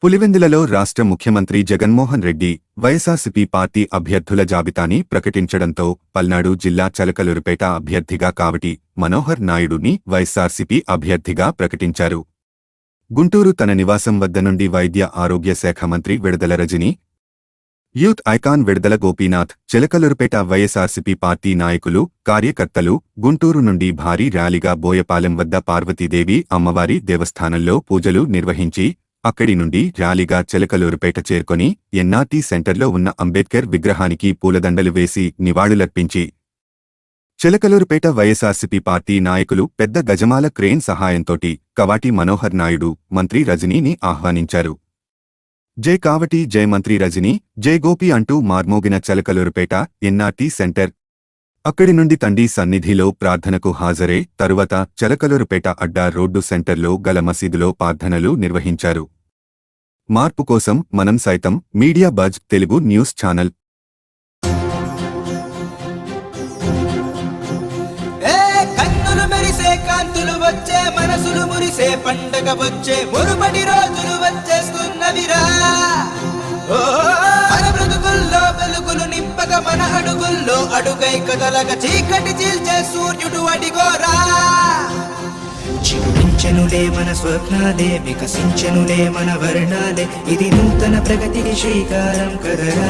పులివెందులలో రాష్ట్ర ముఖ్యమంత్రి జగన్మోహన్ రెడ్డి వైఎస్ఆర్సీపీ పార్టీ అభ్యర్థుల జాబితాని ప్రకటించడంతో పల్నాడు జిల్లా చలకలూరుపేట అభ్యర్థిగా కావటి మనోహర్ నాయుడుని వైఎస్ఆర్సీపీ అభ్యర్థిగా ప్రకటించారు. గుంటూరు తన నివాసం వద్ద నుండి వైద్య ఆరోగ్య శాఖ మంత్రి విడదల రజని, యూత్ ఐకాన్ విడదల గోపీనాథ్, చిలకలూరుపేట వైఎస్ఆర్సీపీ పార్టీ నాయకులు, కార్యకర్తలు గుంటూరు నుండి భారీ ర్యాలీగా బోయపాలెం వద్ద పార్వతీదేవి అమ్మవారి దేవస్థానంలో పూజలు నిర్వహించి అక్కడి నుండి ర్యాలీగా చిలకలూరుపేట చేరుకొని ఎన్ఆర్టీ సెంటర్లో ఉన్న అంబేద్కర్ విగ్రహానికి పూలదండలు వేసి నివాళులర్పించి చిలకలూరుపేట వైఎస్ఆర్సీపీ పార్టీ నాయకులు పెద్ద గజమాల క్రేన్ సహాయంతోటి కవాటి మనోహర్ నాయుడు, మంత్రి రజనీని ఆహ్వానించారు. జై కావటి, జై మంత్రి రజనీ, జై గోపి అంటూ మార్మోగిన చిలకలూరుపేట ఎన్ఆర్టీ సెంటర్. అక్కడి నుండి తండి సన్నిధిలో ప్రార్థనకు హాజరై తరువాత చిలకలూరుపేట అడ్డా రోడ్డు సెంటర్లో గల మసీదులో ప్రార్థనలు నిర్వహించారు. మార్పు కోసం మనం సైతం media buzz Telugu news channel. కన్నులు మెరిసే కాంతులు వచ్చే, మనసులు మురిసే పండగ వచ్చే, మురుపటి రోజులు వచ్చేస్తున్నవిరా. మన బ్రతుకుల్లో వెలుగులు నింపక మన అడుగుల్లో అడుగై కదలక చీకటి చీల్చే సూర్యుడు అడిగోరా. చిగురించెనులే మన స్వప్నాలే, వికసించెనులే మన వర్ణాలే, ఇది నూతన ప్రగతికి శ్రీకారం కదరా.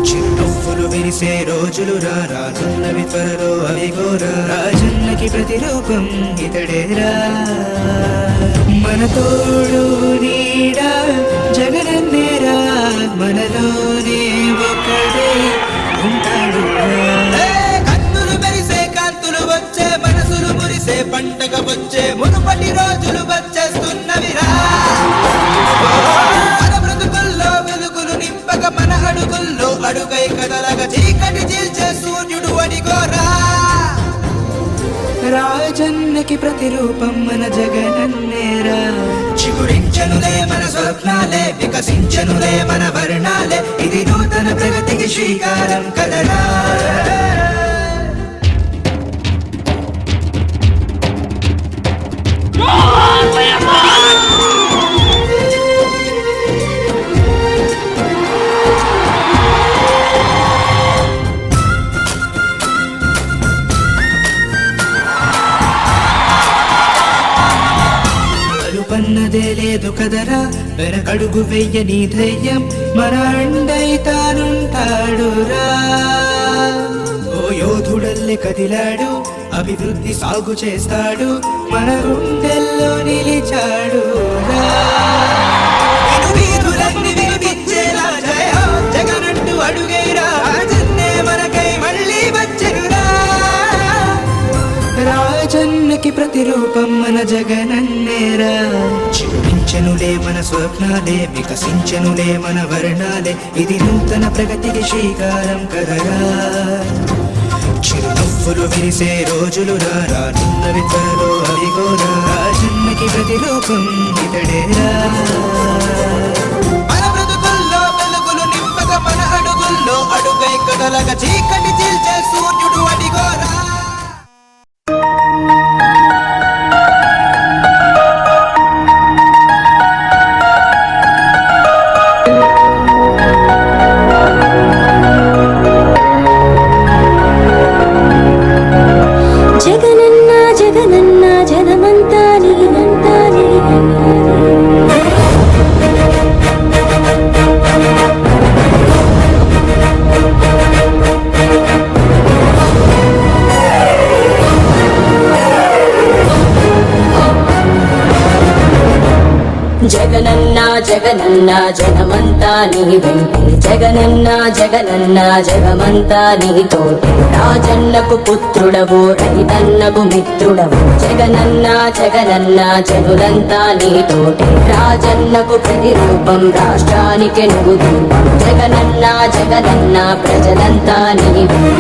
చిరునవ్వులు విరిసే రోజులు రానున్నవి త్వరలో అవిగోరా. రాజన్నకి ప్రతిరూపం ఇతడేరా. మన తోడు నీడా జగనన్నేరా, మనలోనే ఒకడే ఉంటాడు. కన్నులు మెరిసే కాంతులు వచ్చే, మనసులు మురిసే పండగ వచ్చే, మునుపటి రోజులు వచ్చేస్తున్నవిరా. మన బ్రతుకుల్లో వెలుగులు నింపక మన అడుగుల్లో అడుగై కదలగ చీకటి చీల్చే సూర్యుడు అడిగోరా. రాజన్నకి ప్రతిరూపం మన జగనన్నేరా. చిగురించనులే మన స్వప్నాలే, వికసించనులే మన వర్ణాలే, ఇది నూతన ప్రగతికి శ్రీకారం కదరా. పన్నదే లేదు కదరా, వెనకడుగు వెయ్యని ధైర్యం మన అండై తానుంటాడురా. ఓ యోధుడల్లే కదిలాడు, అభివృద్ధి సాగు చేస్తాడు, మన గుండెల్లో నిలిచాడు. వీరులన్నీ వినిపించేలా జయ జగనంటూ అడుగేరా. రాజన్నే మనకై మళ్ళీ వచ్చెనురా. రాజన్నకి ప్రతిరూపం మన జగనన్నేరా. చిగురించెనులే మన స్వప్నాలే, వికసించెనులే మన వర్ణాలే, ఇది నూతన ప్రగతికి శ్రీకారం కదరా. చిరునవ్వులు విరిసే రోజులు రానున్నవి త్వరలో అవిగోరా. రాజన్నకి ప్రతిరూపం ఇతడేరా. మన బ్రతుకుల్లో వెలుగులు నింపక మన అడుగుల్లో అడుగై కదలగ చీకటి చీల్చే సూర్యుడు అడిగోరా. జగనన్న జగనన్న జగమంతా నీ వెంటే, జగనన్న జగనన్న జగమంతా నీ తోటే. రాజన్నకు పుత్రుడవు, రైతన్నకు మిత్రుడవు, జగనన్న జగనన్న జనులంతా నీ తోటే. రాజన్నకు ప్రతిరూపం, రాష్ట్రానికి నువ్వు రూపం, జగనన్న జగనన్న ప్రజలంతా నీ వెంటే.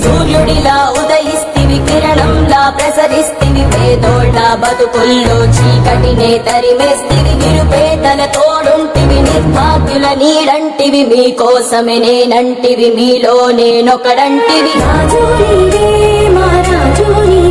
సూర్యుడిలా ఉదయిస్తివి, కిరణంలా ప్రసరిస్తివి, పేదోళ్ళ బతుకుల్లో చీకటినే తరిమేస్తివి నిరుపేదల తోడుంటివి నిర్భాగ్యుల నీడంటివి మీకోసమే నేనంటివి మీలో నేనొకడంటివి రాజు నీవే మా రాజు నీవే